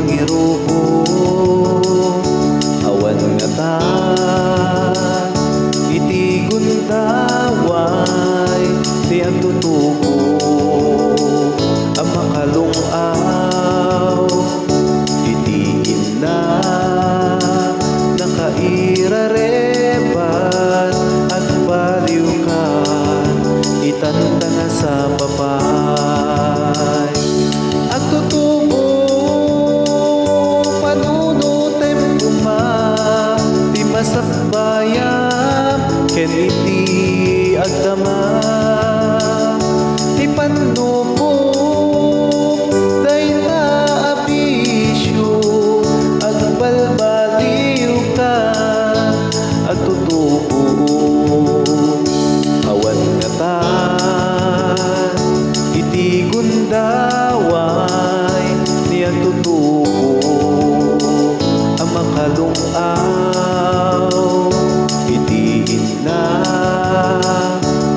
pangiruko awan nga ta iti gundaway ti ang tutuko ang makalungaw iti inna nakairareban at baliw ka itanda na sa papay at tutuko panunutem kuma di masakbayam ken iti agdama ti panupok day na abisyo agbalbaliw ka at tutuko awan nga ta iti gundaway niya tutuko ang makalungaw iti inna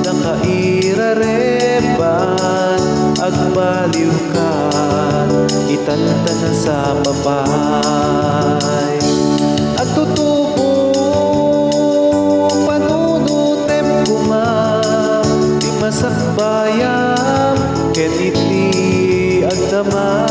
nakairareban agbaliw ka itanda na sa papay at tutuko panunutem kuma di masakbayam ken iti agdama